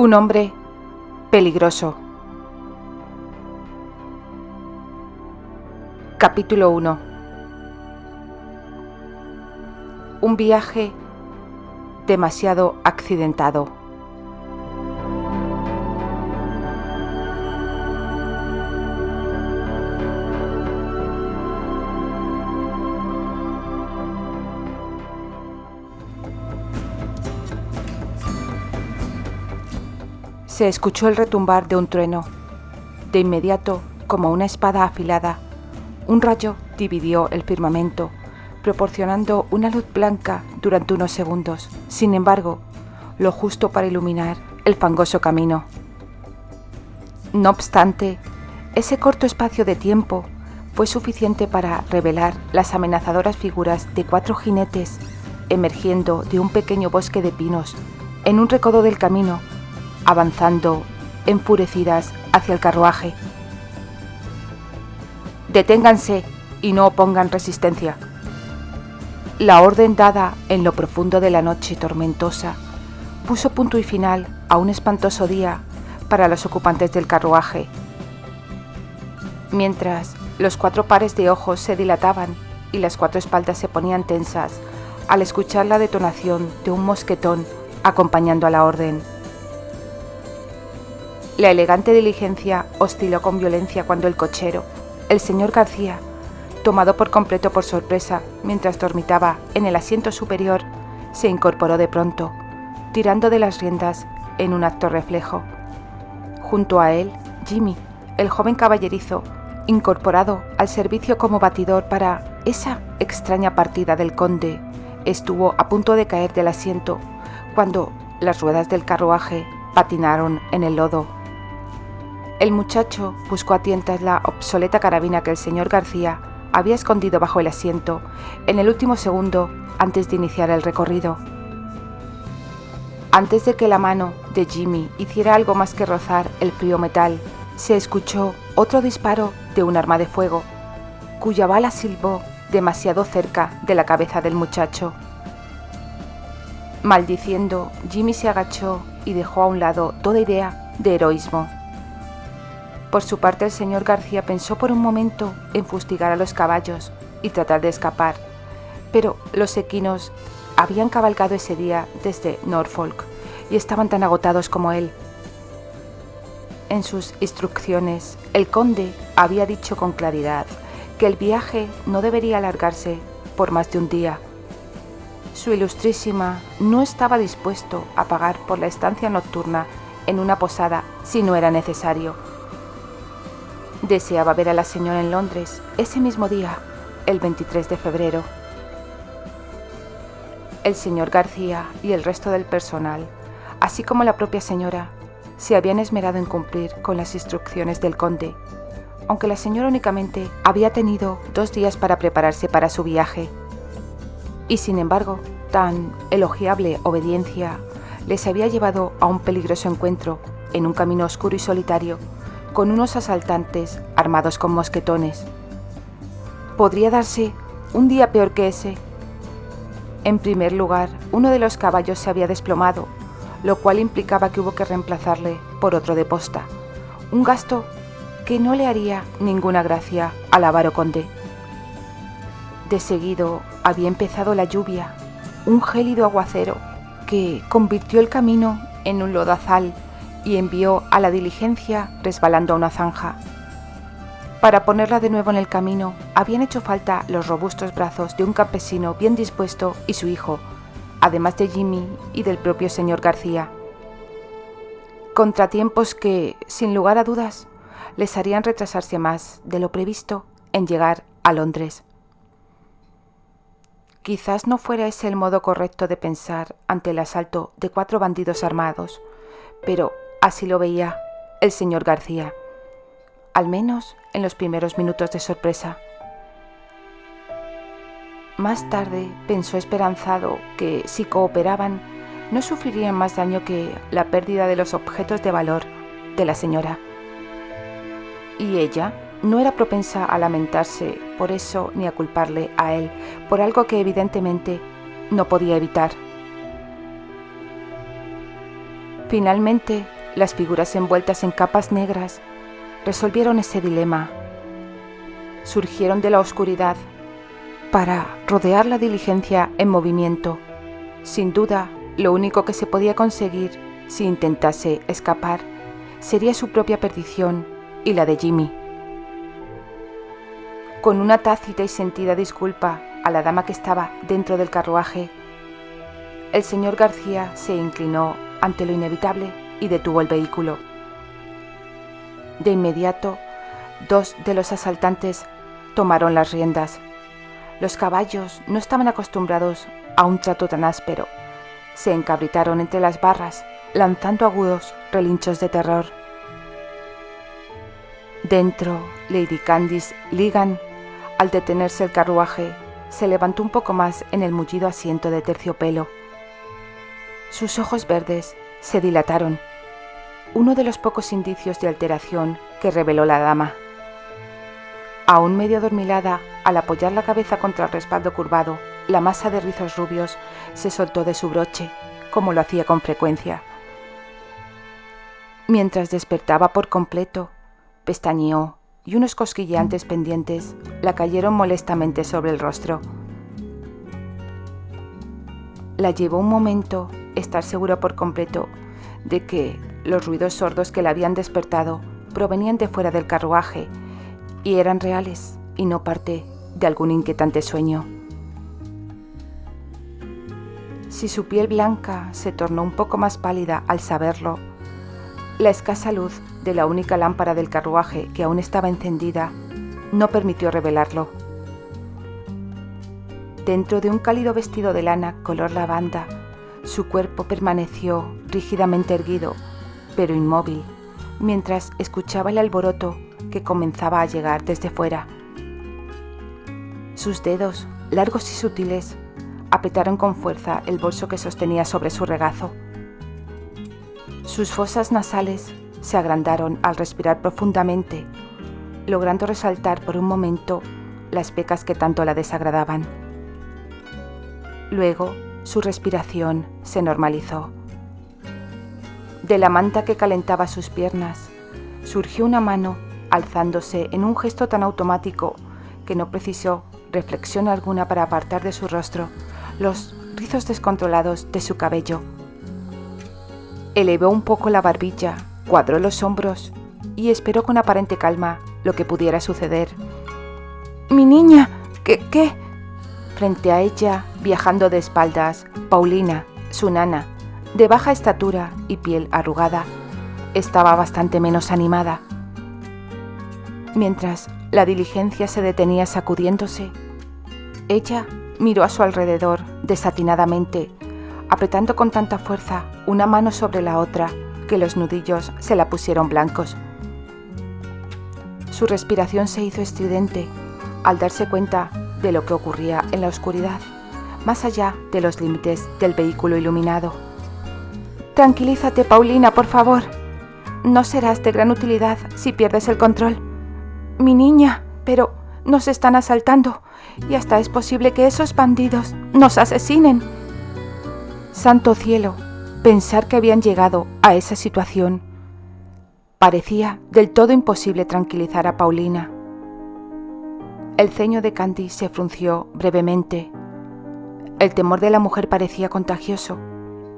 Un hombre peligroso. Capítulo 1. Un viaje demasiado accidentado. Se escuchó el retumbar de un trueno. De inmediato, como una espada afilada, un rayo dividió el firmamento, proporcionando una luz blanca durante unos segundos. Sin embargo, lo justo para iluminar el fangoso camino. No obstante, ese corto espacio de tiempo fue suficiente para revelar las amenazadoras figuras de 4 jinetes emergiendo de un pequeño bosque de pinos en un recodo del camino, avanzando enfurecidas hacia el carruaje. «Deténganse y no opongan resistencia». La orden dada en lo profundo de la noche tormentosa puso punto y final a un espantoso día para los ocupantes del carruaje. Mientras los 4 pares de ojos se dilataban y las 4 espaldas se ponían tensas al escuchar la detonación de un mosquetón acompañando a la orden. La elegante diligencia osciló con violencia cuando el cochero, el señor García, tomado por completo por sorpresa mientras dormitaba en el asiento superior, se incorporó de pronto, tirando de las riendas en un acto reflejo. Junto a él, Jimmy, el joven caballerizo, incorporado al servicio como batidor para esa extraña partida del conde, estuvo a punto de caer del asiento cuando las ruedas del carruaje patinaron en el lodo. El muchacho buscó a tientas la obsoleta carabina que el señor García había escondido bajo el asiento en el último segundo antes de iniciar el recorrido. Antes de que la mano de Jimmy hiciera algo más que rozar el frío metal, se escuchó otro disparo de un arma de fuego, cuya bala silbó demasiado cerca de la cabeza del muchacho. Maldiciendo, Jimmy se agachó y dejó a un lado toda idea de heroísmo. Por su parte, el señor García pensó por un momento en fustigar a los caballos y tratar de escapar, pero los equinos habían cabalgado ese día desde Norfolk y estaban tan agotados como él. En sus instrucciones, el conde había dicho con claridad que el viaje no debería alargarse por más de un día. Su ilustrísima no estaba dispuesto a pagar por la estancia nocturna en una posada si no era necesario. Deseaba ver a la señora en Londres ese mismo día, el 23 de febrero. El señor García y el resto del personal, así como la propia señora, se habían esmerado en cumplir con las instrucciones del conde, aunque la señora únicamente había tenido 2 días para prepararse para su viaje. Y sin embargo, tan elogiable obediencia les había llevado a un peligroso encuentro en un camino oscuro y solitario con unos asaltantes armados con mosquetones. ¿Podría darse un día peor que ese? En primer lugar, uno de los caballos se había desplomado, lo cual implicaba que hubo que reemplazarle por otro de posta, un gasto que no le haría ninguna gracia al avaro conde. De seguido había empezado la lluvia, un gélido aguacero que convirtió el camino en un lodazal y envió a la diligencia resbalando a una zanja. Para ponerla de nuevo en el camino, habían hecho falta los robustos brazos de un campesino bien dispuesto y su hijo, además de Jimmy y del propio señor García. Contratiempos que, sin lugar a dudas, les harían retrasarse más de lo previsto en llegar a Londres. Quizás no fuera ese el modo correcto de pensar ante el asalto de 4 bandidos armados, pero así lo veía el señor García, al menos en los primeros minutos de sorpresa. Más tarde pensó esperanzado que, si cooperaban, no sufrirían más daño que la pérdida de los objetos de valor de la señora. Y ella no era propensa a lamentarse por eso ni a culparle a él por algo que evidentemente no podía evitar. Finalmente, las figuras envueltas en capas negras resolvieron ese dilema. Surgieron de la oscuridad para rodear la diligencia en movimiento. Sin duda, lo único que se podía conseguir si intentase escapar sería su propia perdición y la de Jimmy. Con una tácita y sentida disculpa a la dama que estaba dentro del carruaje, el señor García se inclinó ante lo inevitable y detuvo el vehículo. De inmediato, 2 de los asaltantes tomaron las riendas. Los caballos no estaban acostumbrados a un trato tan áspero. Se encabritaron entre las barras, lanzando agudos relinchos de terror. Dentro, Lady Candice Ligan, al detenerse el carruaje, se levantó un poco más en el mullido asiento de terciopelo. Sus ojos verdes se dilataron, uno de los pocos indicios de alteración que reveló la dama. Aún medio adormilada, al apoyar la cabeza contra el respaldo curvado, la masa de rizos rubios se soltó de su broche, como lo hacía con frecuencia. Mientras despertaba por completo, pestañeó y unos cosquilleantes pendientes la cayeron molestamente sobre el rostro. La llevó un momento estar segura por completo de que los ruidos sordos que la habían despertado provenían de fuera del carruaje y eran reales y no parte de algún inquietante sueño. Si su piel blanca se tornó un poco más pálida al saberlo, la escasa luz de la única lámpara del carruaje que aún estaba encendida no permitió revelarlo. Dentro de un cálido vestido de lana color lavanda, su cuerpo permaneció rígidamente erguido, pero inmóvil, mientras escuchaba el alboroto que comenzaba a llegar desde fuera. Sus dedos, largos y sutiles, apretaron con fuerza el bolso que sostenía sobre su regazo. Sus fosas nasales se agrandaron al respirar profundamente, logrando resaltar por un momento las pecas que tanto la desagradaban. Luego, su respiración se normalizó. De la manta que calentaba sus piernas, surgió una mano alzándose en un gesto tan automático que no precisó reflexión alguna para apartar de su rostro los rizos descontrolados de su cabello. Elevó un poco la barbilla, cuadró los hombros y esperó con aparente calma lo que pudiera suceder. «¡Mi niña! ¿Qué?» Frente a ella, viajando de espaldas, Paulina, su nana, de baja estatura y piel arrugada, estaba bastante menos animada. Mientras la diligencia se detenía sacudiéndose, ella miró a su alrededor desatinadamente, apretando con tanta fuerza una mano sobre la otra que los nudillos se la pusieron blancos. Su respiración se hizo estridente al darse cuenta de lo que ocurría en la oscuridad, más allá de los límites del vehículo iluminado. «Tranquilízate, Paulina, por favor. No serás de gran utilidad si pierdes el control. Mi niña, pero nos están asaltando y hasta es posible que esos bandidos nos asesinen». Santo cielo, pensar que habían llegado a esa situación. Parecía del todo imposible tranquilizar a Paulina. El ceño de Candy se frunció brevemente. El temor de la mujer parecía contagioso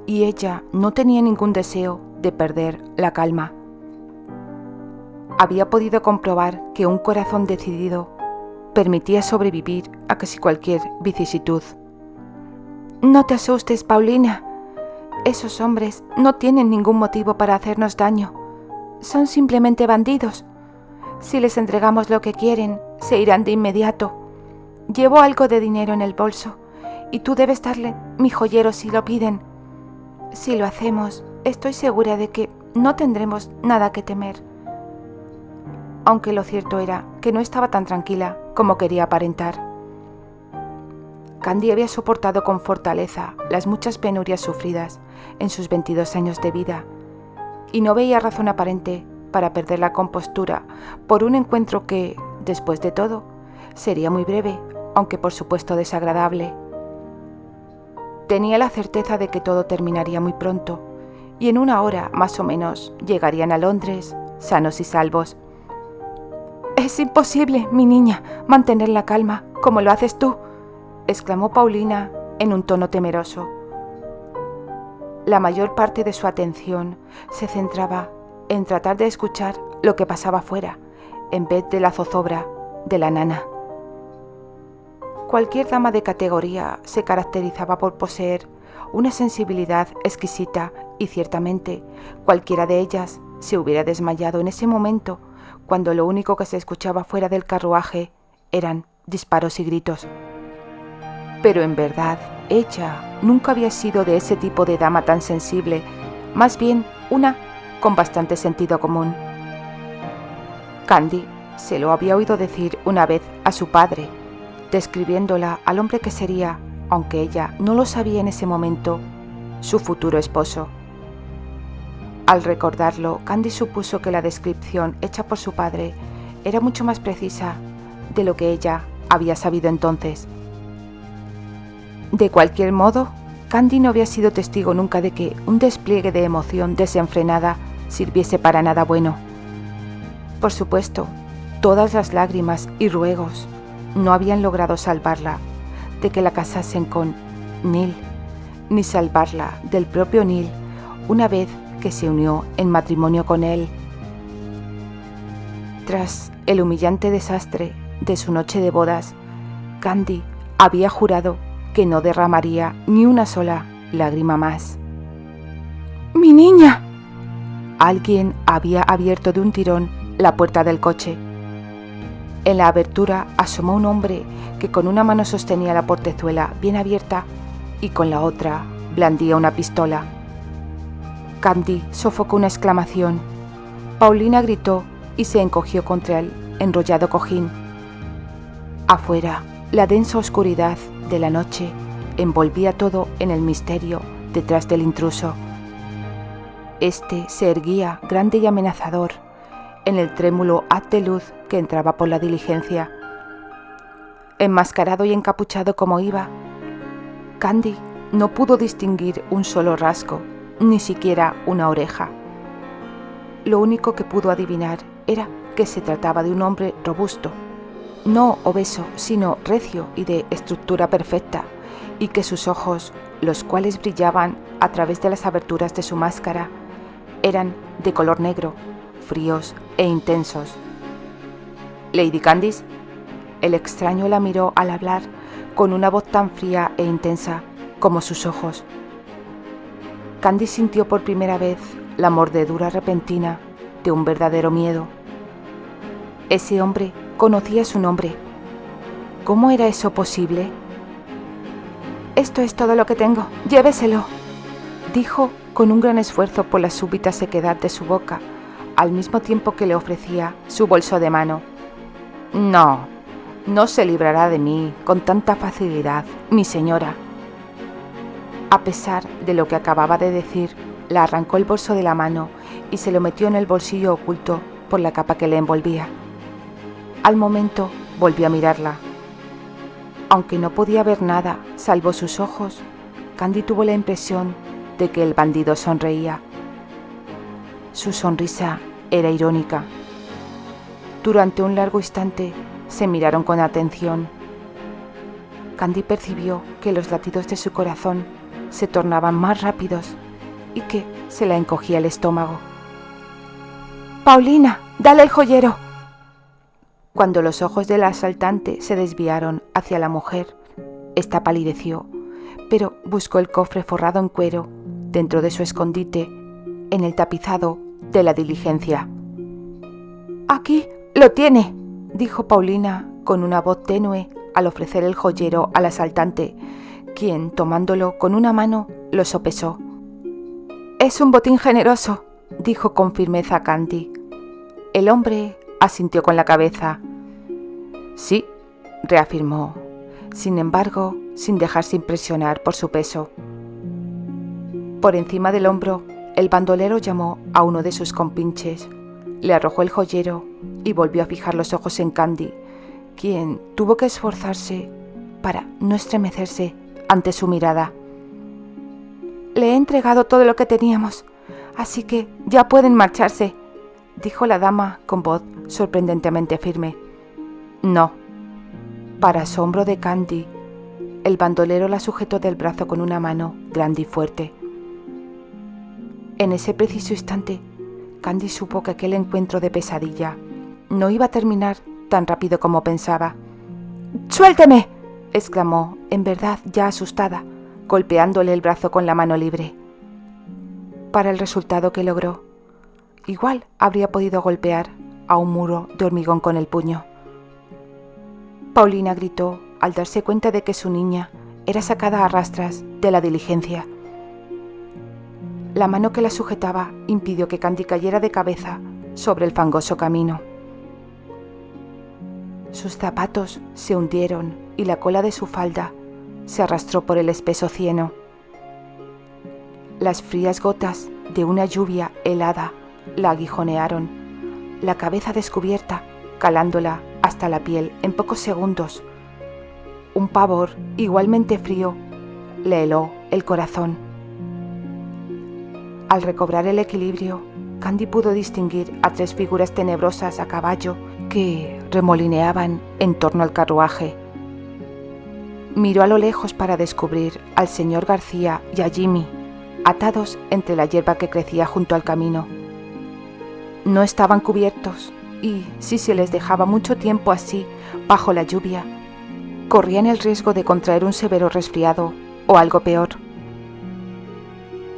y ella no tenía ningún deseo de perder la calma. Había podido comprobar que un corazón decidido permitía sobrevivir a casi cualquier vicisitud. «No te asustes, Paulina. Esos hombres no tienen ningún motivo para hacernos daño. Son simplemente bandidos. Si les entregamos lo que quieren, se irán de inmediato. Llevo algo de dinero en el bolso y tú debes darle mi joyero si lo piden. Si lo hacemos, estoy segura de que no tendremos nada que temer». Aunque lo cierto era que no estaba tan tranquila como quería aparentar. Candy había soportado con fortaleza las muchas penurias sufridas en sus 22 años de vida y no veía razón aparente para perder la compostura por un encuentro que, después de todo, sería muy breve, aunque por supuesto desagradable. Tenía la certeza de que todo terminaría muy pronto y en 1 hora, más o menos, llegarían a Londres, sanos y salvos. «Es imposible, mi niña, mantener la calma, como lo haces tú», exclamó Paulina en un tono temeroso. La mayor parte de su atención se centraba en tratar de escuchar lo que pasaba fuera, en vez de la zozobra de la nana. Cualquier dama de categoría se caracterizaba por poseer una sensibilidad exquisita y ciertamente cualquiera de ellas se hubiera desmayado en ese momento cuando lo único que se escuchaba fuera del carruaje eran disparos y gritos. Pero en verdad, ella nunca había sido de ese tipo de dama tan sensible, más bien una con bastante sentido común. Candy se lo había oído decir una vez a su padre, describiéndola al hombre que sería, aunque ella no lo sabía en ese momento, su futuro esposo. Al recordarlo, Candy supuso que la descripción hecha por su padre era mucho más precisa de lo que ella había sabido entonces. De cualquier modo, Candy no había sido testigo nunca de que un despliegue de emoción desenfrenada sirviese para nada bueno. Por supuesto, todas las lágrimas y ruegos no habían logrado salvarla de que la casasen con Neil, ni salvarla del propio Neil una vez que se unió en matrimonio con él. Tras el humillante desastre de su noche de bodas, Candy había jurado que no derramaría ni una sola lágrima más. ¡Mi niña! Alguien había abierto de un tirón la puerta del coche. En la abertura asomó un hombre que con una mano sostenía la portezuela bien abierta y con la otra blandía una pistola. Candy sofocó una exclamación. Paulina gritó y se encogió contra el enrollado cojín. Afuera, la densa oscuridad de la noche envolvía todo en el misterio detrás del intruso. Este se erguía grande y amenazador en el trémulo haz de luz que entraba por la diligencia. Enmascarado y encapuchado como iba, Candy no pudo distinguir un solo rasgo, ni siquiera una oreja. Lo único que pudo adivinar era que se trataba de un hombre robusto, no obeso, sino recio y de estructura perfecta, y que sus ojos, los cuales brillaban a través de las aberturas de su máscara, eran de color negro, fríos e intensos. «Lady Candice». El extraño la miró al hablar con una voz tan fría e intensa como sus ojos. Candy sintió por primera vez la mordedura repentina de un verdadero miedo. Ese hombre conocía su nombre. ¿Cómo era eso posible? «Esto es todo lo que tengo, lléveselo», dijo con un gran esfuerzo por la súbita sequedad de su boca, al mismo tiempo que le ofrecía su bolso de mano. No se librará de mí con tanta facilidad, mi señora». A pesar de lo que acababa de decir, le arrancó el bolso de la mano y se lo metió en el bolsillo oculto por la capa que le envolvía. Al momento volvió a mirarla. Aunque no podía ver nada salvo sus ojos, Candy tuvo la impresión de que el bandido sonreía. Su sonrisa era irónica. Durante un largo instante se miraron con atención. Candy percibió que los latidos de su corazón se tornaban más rápidos y que se la encogía el estómago. «Paulina, dale el joyero». Cuando los ojos del asaltante se desviaron hacia la mujer, ésta palideció, pero buscó el cofre forrado en cuero dentro de su escondite en el tapizado de la diligencia. «Aquí lo tiene», dijo Paulina con una voz tenue al ofrecer el joyero al asaltante, quien, tomándolo con una mano, lo sopesó. «Es un botín generoso», dijo con firmeza Candy. El hombre asintió con la cabeza. «Sí», reafirmó, sin embargo, sin dejarse impresionar por su peso. Por encima del hombro, el bandolero llamó a uno de sus compinches, le arrojó el joyero y volvió a fijar los ojos en Candy, quien tuvo que esforzarse para no estremecerse ante su mirada. «Le he entregado todo lo que teníamos. Así que ya pueden marcharse, dijo la dama con voz sorprendentemente firme. No. Para asombro de Candy, el bandolero la sujetó del brazo con una mano grande y fuerte. En ese preciso instante, Candy supo que aquel encuentro de pesadilla no iba a terminar tan rápido como pensaba. ¡Suélteme!, exclamó, en verdad ya asustada, golpeándole el brazo con la mano libre. Para el resultado que logró, igual habría podido golpear a un muro de hormigón con el puño. Paulina gritó al darse cuenta de que su niña era sacada a rastras de la diligencia. La mano que la sujetaba impidió que Candy cayera de cabeza sobre el fangoso camino. Sus zapatos se hundieron y la cola de su falda se arrastró por el espeso cieno. Las frías gotas de una lluvia helada la aguijonearon, la cabeza descubierta, calándola hasta la piel en pocos segundos. Un pavor igualmente frío le heló el corazón. Al recobrar el equilibrio, Candy pudo distinguir a 3 figuras tenebrosas a caballo que remolineaban en torno al carruaje. Miró a lo lejos para descubrir al señor García y a Jimmy, atados entre la hierba que crecía junto al camino. No estaban cubiertos y, si se les dejaba mucho tiempo así, bajo la lluvia, corrían el riesgo de contraer un severo resfriado o algo peor.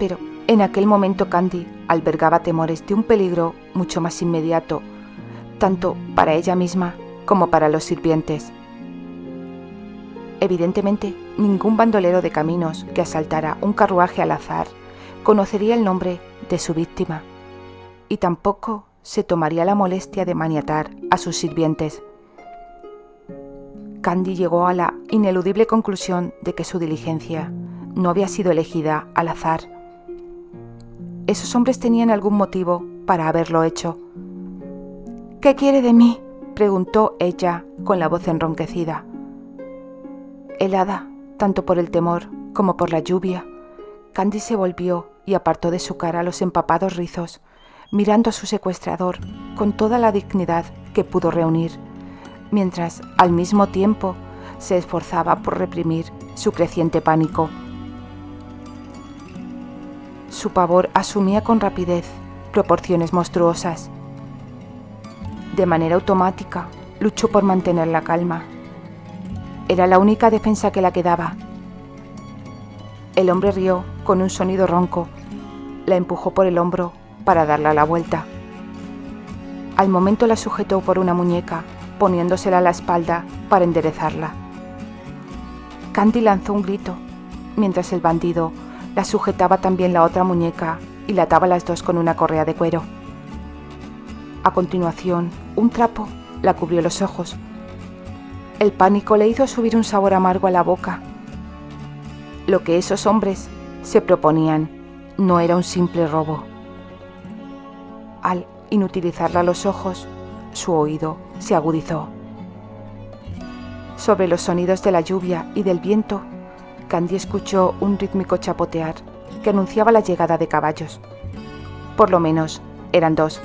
Pero en aquel momento Candy albergaba temores de un peligro mucho más inmediato, tanto para ella misma como para los sirvientes. Evidentemente, ningún bandolero de caminos que asaltara un carruaje al azar conocería el nombre de su víctima, y tampoco se tomaría la molestia de maniatar a sus sirvientes. Candy llegó a la ineludible conclusión de que su diligencia no había sido elegida al azar. Esos hombres tenían algún motivo para haberlo hecho. «¿Qué quiere de mí?», preguntó ella con la voz enronquecida. Helada, tanto por el temor como por la lluvia, Candy se volvió y apartó de su cara los empapados rizos, mirando a su secuestrador con toda la dignidad que pudo reunir, mientras al mismo tiempo se esforzaba por reprimir su creciente pánico. Su pavor asumía con rapidez proporciones monstruosas. De manera automática, luchó por mantener la calma. Era la única defensa que la quedaba. El hombre rió con un sonido ronco. La empujó por el hombro para darla la vuelta. Al momento la sujetó por una muñeca, poniéndosela a la espalda para enderezarla. Candy lanzó un grito, mientras el bandido la sujetaba también la otra muñeca y la ataba las dos con una correa de cuero. A continuación, un trapo la cubrió los ojos. El pánico le hizo subir un sabor amargo a la boca. Lo que esos hombres se proponían no era un simple robo. Al inutilizarla los ojos, su oído se agudizó. Sobre los sonidos de la lluvia y del viento, Candy escuchó un rítmico chapotear que anunciaba la llegada de caballos. Por lo menos eran 2.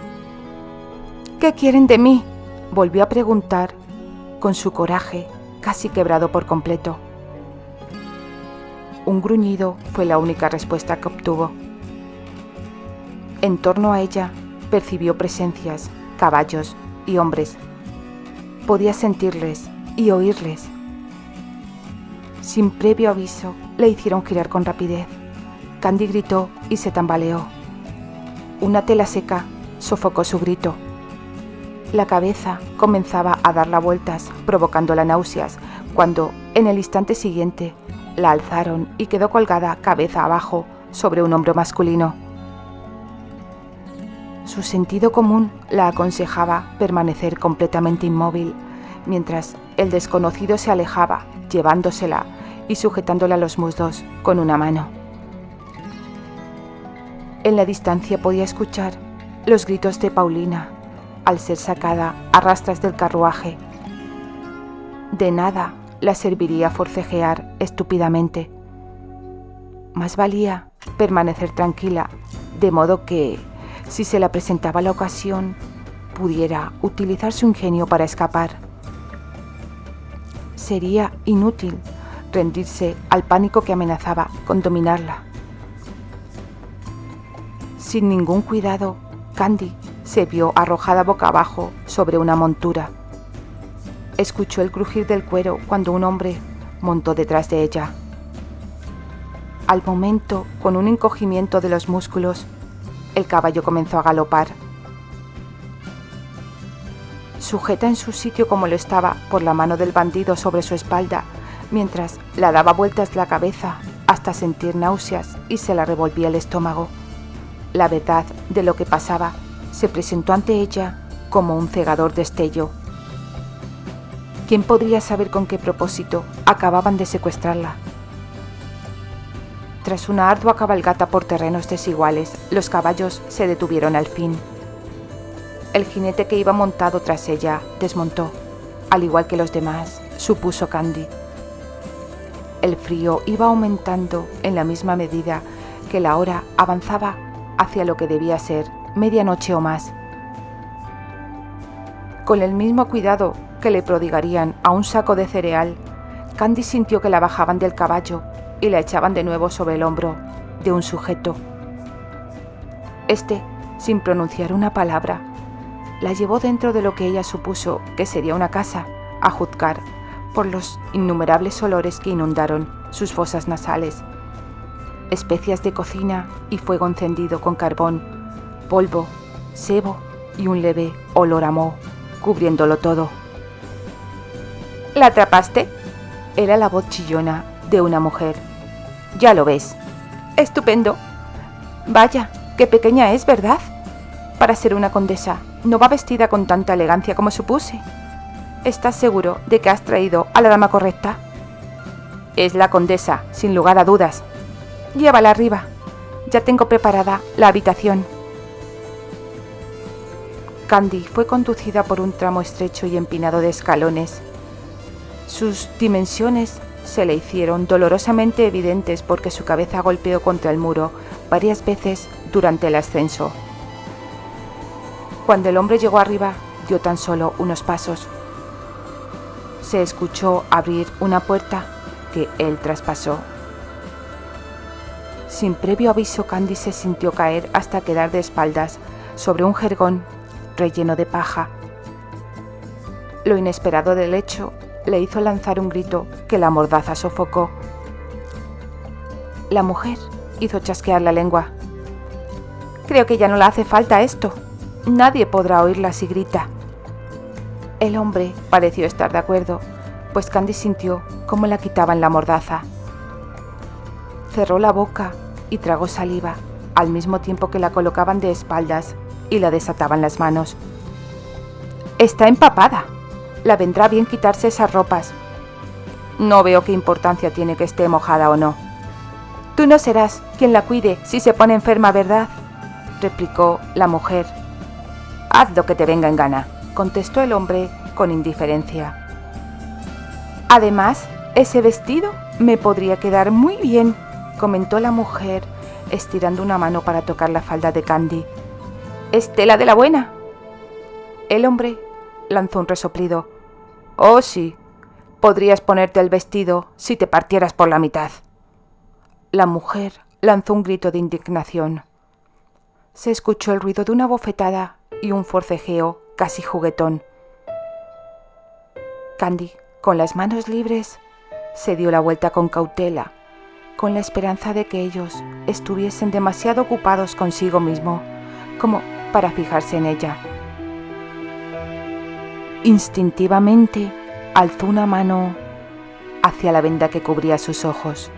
«¿Qué quieren de mí?», volvió a preguntar, con su coraje casi quebrado por completo. Un gruñido fue la única respuesta que obtuvo. En torno a ella percibió presencias, caballos y hombres. Podía sentirles y oírles. Sin previo aviso, le hicieron girar con rapidez. Candy gritó y se tambaleó. Una tela seca sofocó su grito. La cabeza comenzaba a darla vueltas, provocándola náuseas, cuando, en el instante siguiente, la alzaron y quedó colgada cabeza abajo sobre un hombro masculino. Su sentido común la aconsejaba permanecer completamente inmóvil, mientras el desconocido se alejaba, llevándosela y sujetándola a los muslos con una mano. En la distancia podía escuchar los gritos de Paulina al ser sacada a rastras del carruaje. De nada la serviría forcejear estúpidamente. Más valía permanecer tranquila de modo que, si se le presentaba la ocasión, pudiera utilizar su ingenio para escapar. Sería inútil rendirse al pánico que amenazaba con dominarla. Sin ningún cuidado, Candy se vio arrojada boca abajo sobre una montura. Escuchó el crujir del cuero cuando un hombre montó detrás de ella. Al momento, con un encogimiento de los músculos, el caballo comenzó a galopar. Sujeta en su sitio como lo estaba por la mano del bandido sobre su espalda, mientras la daba vueltas la cabeza hasta sentir náuseas y se la revolvía el estómago. La verdad de lo que pasaba se presentó ante ella como un cegador destello. ¿Quién podría saber con qué propósito acababan de secuestrarla? Tras una ardua cabalgata por terrenos desiguales, los caballos se detuvieron al fin. El jinete que iba montado tras ella desmontó, al igual que los demás, supuso Candy. El frío iba aumentando en la misma medida que la hora avanzaba hacia lo que debía ser medianoche o más. Con el mismo cuidado que le prodigarían a un saco de cereal, Candy sintió que la bajaban del caballo y la echaban de nuevo sobre el hombro de un sujeto. Este, sin pronunciar una palabra, la llevó dentro de lo que ella supuso que sería una casa, a juzgar por los innumerables olores que inundaron sus fosas nasales. Especias de cocina y fuego encendido con carbón, polvo, sebo y un leve olor a moho, cubriéndolo todo. ¿La atrapaste? Era la voz chillona de una mujer. Ya lo ves. Estupendo. Vaya, qué pequeña es, ¿verdad? Para ser una condesa, no va vestida con tanta elegancia como supuse. ¿Estás seguro de que has traído a la dama correcta? Es la condesa, sin lugar a dudas. Llévala arriba. Ya tengo preparada la habitación. Candy fue conducida por un tramo estrecho y empinado de escalones. Sus dimensiones se le hicieron dolorosamente evidentes porque su cabeza golpeó contra el muro varias veces durante el ascenso. Cuando el hombre llegó arriba, dio tan solo unos pasos. Se escuchó abrir una puerta que él traspasó. Sin previo aviso, Candy se sintió caer hasta quedar de espaldas sobre un jergón relleno de paja. Lo inesperado del hecho le hizo lanzar un grito que la mordaza sofocó. La mujer hizo chasquear la lengua. Creo que ya no le hace falta esto. Nadie podrá oírla si grita. El hombre pareció estar de acuerdo, pues Candy sintió cómo la quitaban la mordaza. Cerró la boca y tragó saliva, al mismo tiempo que la colocaban de espaldas y la desataban las manos. Está empapada. La vendrá bien quitarse esas ropas. No veo qué importancia tiene que esté mojada o no. Tú no serás quien la cuide si se pone enferma, ¿verdad?, replicó la mujer. Haz lo que te venga en gana, contestó el hombre con indiferencia. Además, ese vestido me podría quedar muy bien, comentó la mujer, estirando una mano para tocar la falda de Candy. ¿Es tela de la buena? El hombre lanzó un resoplido. Oh, sí, podrías ponerte el vestido si te partieras por la mitad. La mujer lanzó un grito de indignación. Se escuchó el ruido de una bofetada y un forcejeo casi juguetón. Candy, con las manos libres, se dio la vuelta con cautela, con la esperanza de que ellos estuviesen demasiado ocupados consigo mismo como para fijarse en ella. Instintivamente alzó una mano hacia la venda que cubría sus ojos.